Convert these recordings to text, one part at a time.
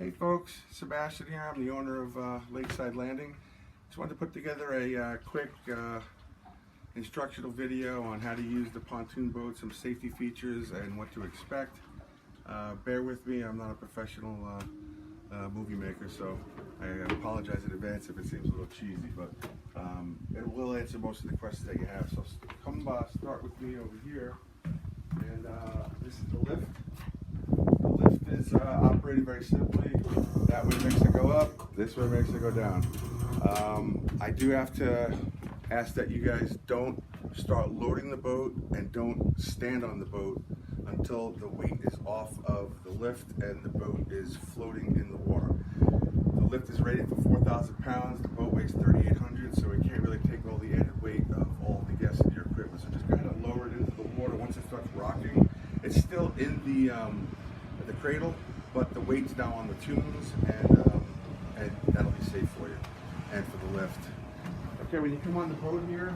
Hey folks, Sebastian here. I'm the owner of Lakeside Landing. Just wanted to put together a quick instructional video on how to use the pontoon boat, some safety features and what to expect. Bear with me, I'm not a professional movie maker, so I apologize in advance if it seems a little cheesy, but it will answer most of the questions that you have. So come start with me over here, and this is the lift. The lift is operated very simply. That way makes it go up, this way makes it go down. I do have to ask that you guys don't start loading the boat and don't stand on the boat until the weight is off of the lift and the boat is floating in the water. The lift is rated for 4,000 pounds, the boat weighs 3,800, so it can't really take all the added weight of all the guests in your equipment. So just kind of lower it into the water. Once it starts rocking, it's still in the cradle, but the weight's now on the tunes, and that'll be safe for you and for the lift. Okay, when you come on the boat here,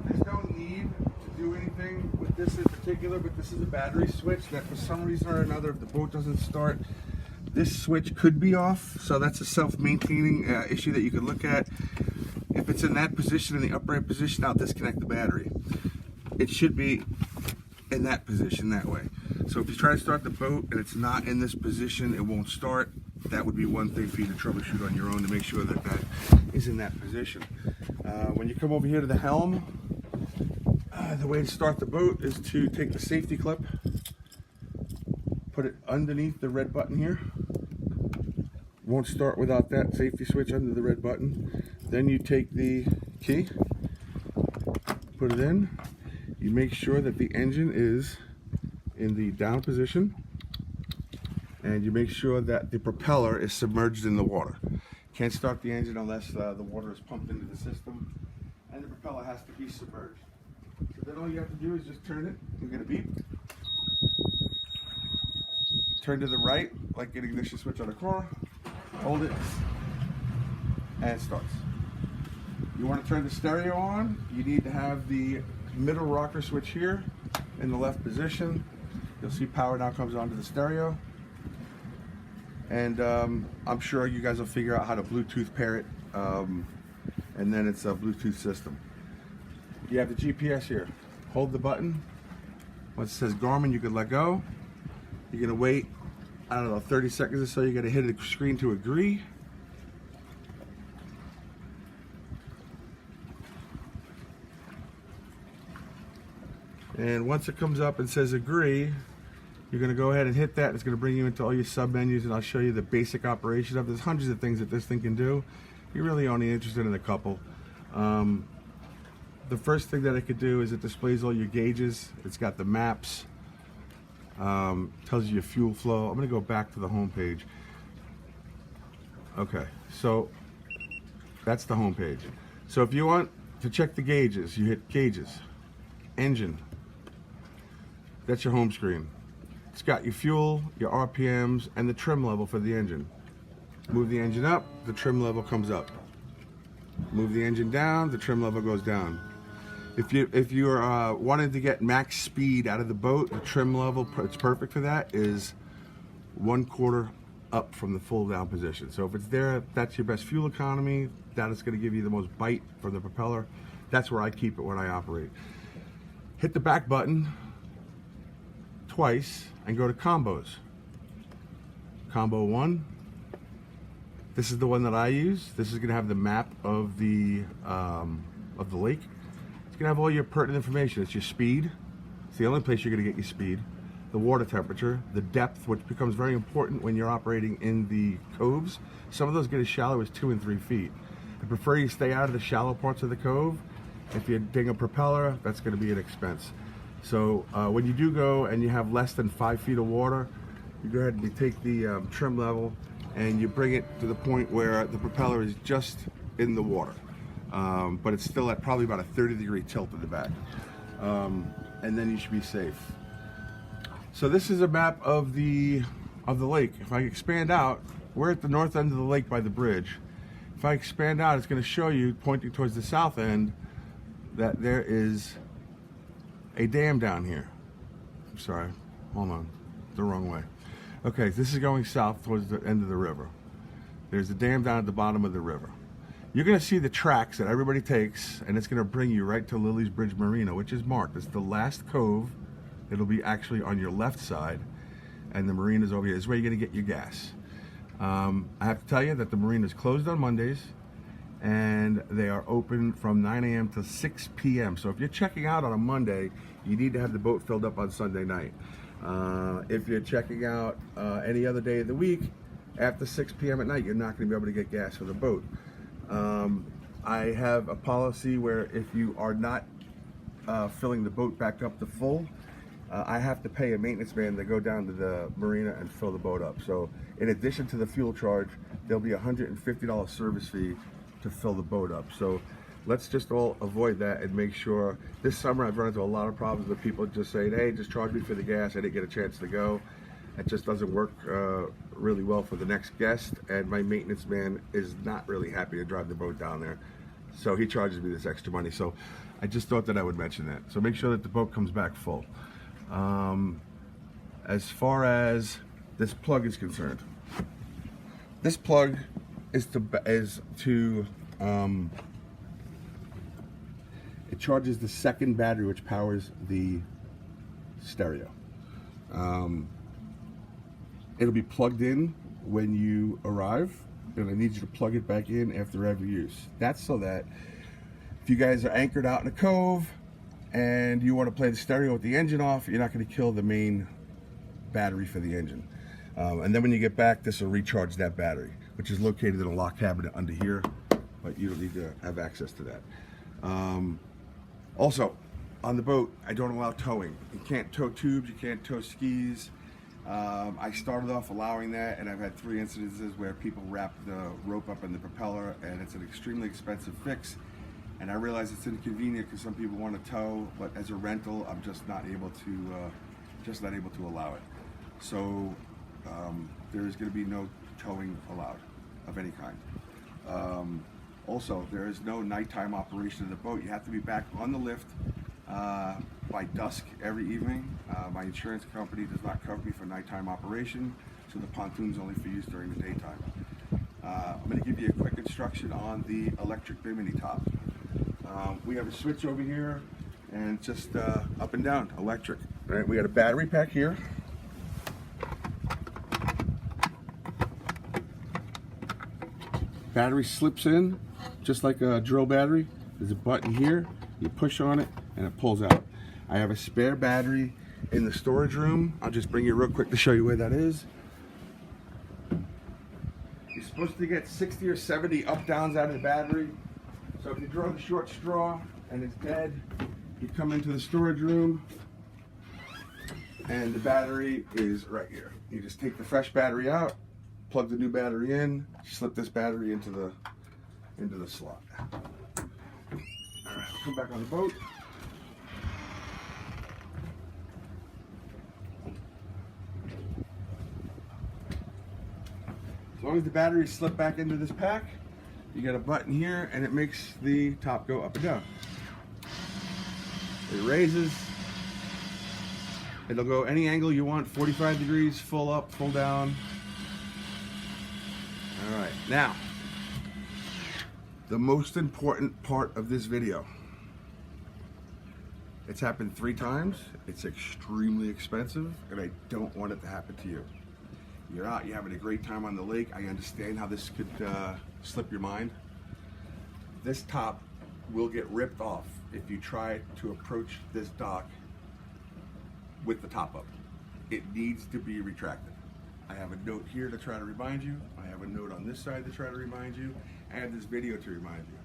there's no need to do anything with this in particular, but this is a battery switch that for some reason or another, if the boat doesn't start, this switch could be off. So that's a self-maintaining issue that you could look at. If it's in that position, in the upright position, I'll disconnect the battery. It should be in that position that way. So if you try to start the boat and it's not in this position, it won't start. That would be one thing for you to troubleshoot on your own to make sure that that is in that position. When you come over here to the helm, the way to start the boat is to take the safety clip, put it underneath the red button here. Won't start without that safety switch under the red button. Then you take the key, put it in. You make sure that the engine is in the down position, and you make sure that the propeller is submerged in the water. Can't start the engine unless the water is pumped into the system, and the propeller has to be submerged. So then all you have to do is just turn it. You get a beep. Turn to the right, like the ignition switch on a car. Hold it, and it starts. You want to turn the stereo on, you need to have the middle rocker switch here in the left position. You'll see power now comes onto the stereo. And I'm sure you guys will figure out how to Bluetooth pair it, and then it's a Bluetooth system. You have the GPS here. Hold the button. Once it says Garmin, you can let go. You're gonna wait, I don't know, 30 seconds or so. You're gonna hit the screen to agree. And once it comes up and says agree, you're going to go ahead and hit that. It's going to bring you into all your sub menus, and I'll show you the basic operation of it. There's hundreds of things that this thing can do. You're really only interested in a couple. The first thing that it could do is it displays all your gauges. It's got the maps, tells you your fuel flow. I'm going to go back to the home page. Okay, so that's the home page. So if you want to check the gauges, you hit gauges, engine. That's your home screen. It's got your fuel, your RPMs, and the trim level for the engine. Move the engine up, the trim level comes up. Move the engine down, the trim level goes down. If you're wanting to get max speed out of the boat, the trim level, it's perfect for that, is 1/4 up from the full down position. So if it's there, that's your best fuel economy. That is going to give you the most bite from the propeller. That's where I keep it when I operate. Hit the back button twice and go to combos. Combo 1. This is the one that I use. This is going to have the map of the lake. It's going to have all your pertinent information. It's your speed. It's the only place you're going to get your speed. The water temperature, the depth, which becomes very important when you're operating in the coves. Some of those get as shallow as 2 and 3 feet. I prefer you stay out of the shallow parts of the cove. If you ding a propeller, that's going to be an expense. So when you do go and you have less than 5 feet of water, you go ahead and you take the trim level and you bring it to the point where the propeller is just in the water. But it's still at probably about a 30-degree tilt in the back. And then you should be safe. So this is a map of the lake. If I expand out, we're at the north end of the lake by the bridge. If I expand out, it's going to show you, pointing towards the south end, that there is a dam down here. I'm sorry, hold on, the wrong way. Okay, this is going south towards the end of the river. There's a dam down at the bottom of the river. You're going to see the tracks that everybody takes, and it's going to bring you right to Lily's Bridge Marina, which is marked. It's the last cove. It'll be actually on your left side, and the marina's over here. This is where you're going to get your gas. I have to tell you that the marina is closed on Mondays, and they are open from 9 a.m. to 6 p.m. So if you're checking out on a Monday, you need to have the boat filled up on Sunday night. If you're checking out any other day of the week, after 6 p.m. at night, you're not going to be able to get gas for the boat. I have a policy where if you are not filling the boat back up to full, I have to pay a maintenance man to go down to the marina and fill the boat up. So in addition to the fuel charge, there'll be a $150 service fee to fill the boat up. So let's just all avoid that and make sure. This summer I've run into a lot of problems with people just saying, hey, just charge me for the gas. I didn't get a chance to go. It just doesn't work really well for the next guest, and my maintenance man is not really happy to drive the boat down there. So he charges me this extra money. So I just thought that I would mention that. So make sure that the boat comes back full. As far as this plug is concerned, this plug is to it charges the second battery, which powers the stereo. It'll be plugged in when you arrive, and I need you to plug it back in after every use. That's so that if you guys are anchored out in a cove and you want to play the stereo with the engine off, you're not going to kill the main battery for the engine. And then when you get back, this will recharge that battery, which is located in a lock cabinet under here, but you don't need to have access to that. Also, on the boat, I don't allow towing. You can't tow tubes, you can't tow skis. I started off allowing that, and I've had 3 incidences where people wrap the rope up in the propeller, and it's an extremely expensive fix. And I realize it's inconvenient because some people want to tow, but as a rental, I'm just not able to allow it. So there's going to be no towing allowed of any kind. Also, there is no nighttime operation of the boat. You have to be back on the lift by dusk every evening. My insurance company does not cover me for nighttime operation, so the pontoon's only for use during the daytime. I'm going to give you a quick instruction on the electric bimini top. We have a switch over here, and just up and down, electric. All right, we got a battery pack here. Battery slips in just like a drill battery. There's a button here, you push on it and it pulls out. I have a spare battery in the storage room. I'll just bring you real quick to show you where that is. You're supposed to get 60 or 70 up downs out of the battery. So if you draw the short straw and it's dead, you come into the storage room and the battery is right here. You just take the fresh battery out, plug the new battery in, slip this battery into the slot. All right, I'll come back on the boat. As long as the batteries slip back into this pack, you got a button here and it makes the top go up and down. It raises. It'll go any angle you want, 45 degrees, full up, full down. All right, now, the most important part of this video. It's happened 3 times. It's extremely expensive, and I don't want it to happen to you. You're out, you're having a great time on the lake. I understand how this could slip your mind. This top will get ripped off if you try to approach this dock with the top up. It needs to be retracted. I have a note here to try to remind you. I have a note on this side to try to remind you. I have this video to remind you.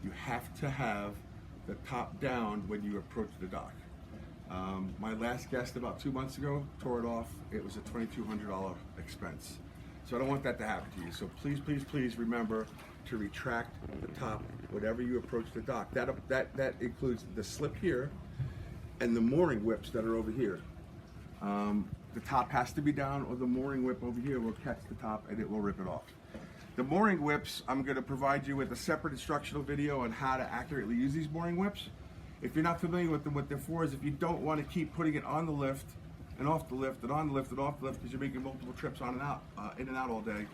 You have to have the top down when you approach the dock. My last guest about 2 months ago tore it off. It was a $2,200 expense. So I don't want that to happen to you. So please, please, please remember to retract the top whenever you approach the dock. That includes the slip here and the mooring whips that are over here. The top has to be down, or the mooring whip over here will catch the top and it will rip it off. The mooring whips, I'm going to provide you with a separate instructional video on how to accurately use these mooring whips. If you're not familiar with them, what they're for is if you don't want to keep putting it on the lift and off the lift and on the lift and off the lift because you're making multiple trips on and out, in and out all day,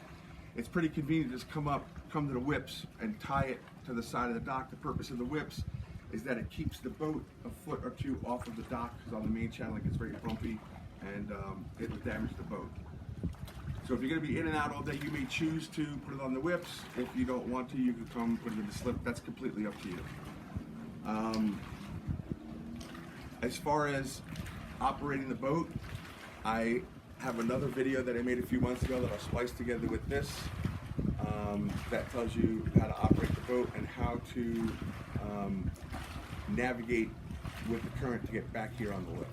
it's pretty convenient to just come to the whips and tie it to the side of the dock. The purpose of the whips is that it keeps the boat a foot or two off of the dock, because on the main channel it gets very bumpy and it will damage the boat. So if you're going to be in and out all day, you may choose to put it on the whips. If you don't want to, you can come put it in the slip. That's completely up to you. As far as operating the boat, I have another video that I made a few months ago that I'll splice together with this, that tells you how to operate the boat and how to navigate with the current to get back here on the lift.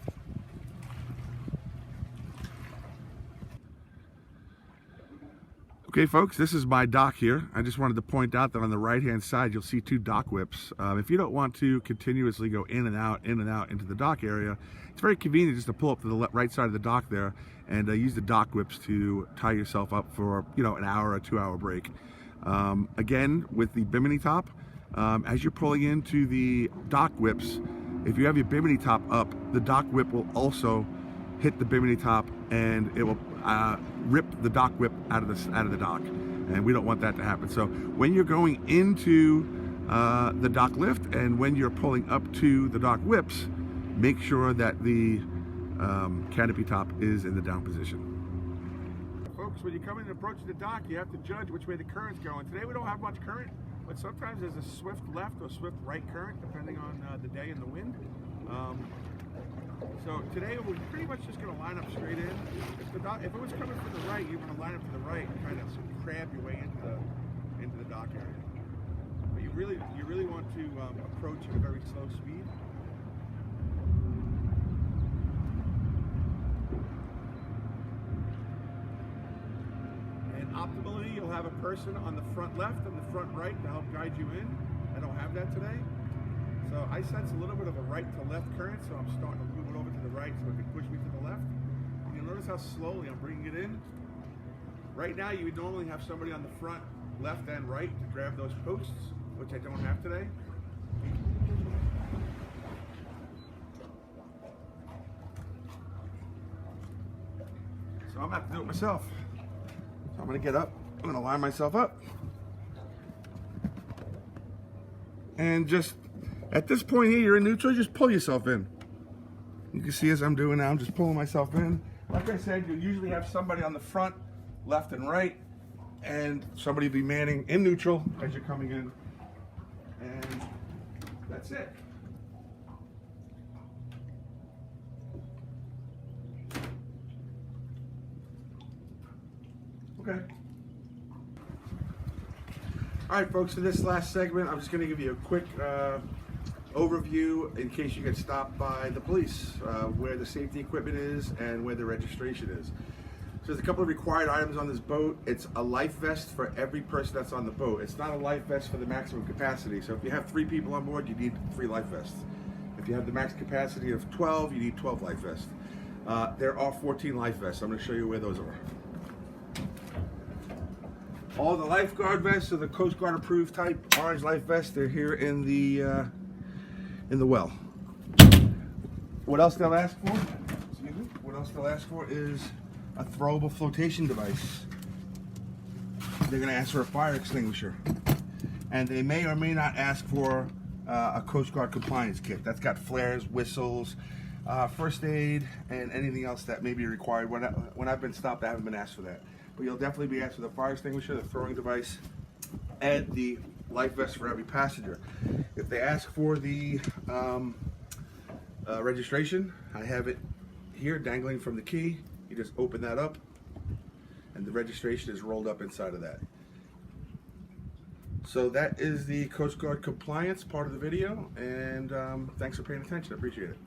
Okay folks, this is my dock here. I just wanted to point out that on the right hand side you'll see two dock whips. If you don't want to continuously go in and out into the dock area, it's very convenient just to pull up to the right side of the dock there and use the dock whips to tie yourself up for an hour or 2 hour break. Again, with the bimini top, as you're pulling into the dock whips, if you have your bimini top up, the dock whip will also hit the bimini top and it will rip the dock whip out of the dock, and we don't want that to happen. So when you're going into the dock lift and when you're pulling up to the dock whips, make sure that the canopy top is in the down position. Folks, when you come in and approach the dock, you have to judge which way the current's going. Today we don't have much current, but sometimes there's a swift left or swift right current depending on the day and the wind. So today we're pretty much just going to line up straight in. If it was coming from the right, you're going to line up to the right and kind of crab your way into the dock area. But you really want to approach at a very slow speed. And optimally, you'll have a person on the front left and the front right to help guide you in. I don't have that today. So I sense a little bit of a right to left current, so I'm starting to move it over to the right so it can push me to the left. And you'll notice how slowly I'm bringing it in. Right now you would normally have somebody on the front, left and right to grab those posts, which I don't have today. So I'm going to have to do it myself. So I'm going to get up, I'm going to line myself up. And just at this point here, you're in neutral, just pull yourself in. You can see as I'm doing now, I'm just pulling myself in. Like I said, you usually have somebody on the front, left and right, and somebody be manning in neutral as you're coming in. And that's it. Okay. All right, folks, for this last segment, I'm just going to give you a quick overview in case you get stopped by the police, where the safety equipment is and where the registration is. So there's a couple of required items on this boat. It's a life vest for every person that's on the boat. It's not a life vest for the maximum capacity. So if you have 3 people on board, you need 3 life vests. If you have the max capacity of 12, you need 12 life vests. There are 14 life vests. I'm going to show you where those are. All the lifeguard vests are the Coast Guard approved type orange life vests. They're here in the well. What else they'll ask for? Excuse me. What else they'll ask for is a throwable flotation device. They're going to ask for a fire extinguisher, and they may or may not ask for a Coast Guard compliance kit. That's got flares, whistles, first aid, and anything else that may be required. When I've been stopped, I haven't been asked for that. But you'll definitely be asked for the fire extinguisher, the throwing device, and the life vest for every passenger. If they ask for the registration, I have it here dangling from the key. You just open that up, and the registration is rolled up inside of that. So that is the Coast Guard compliance part of the video, and thanks for paying attention. I appreciate it.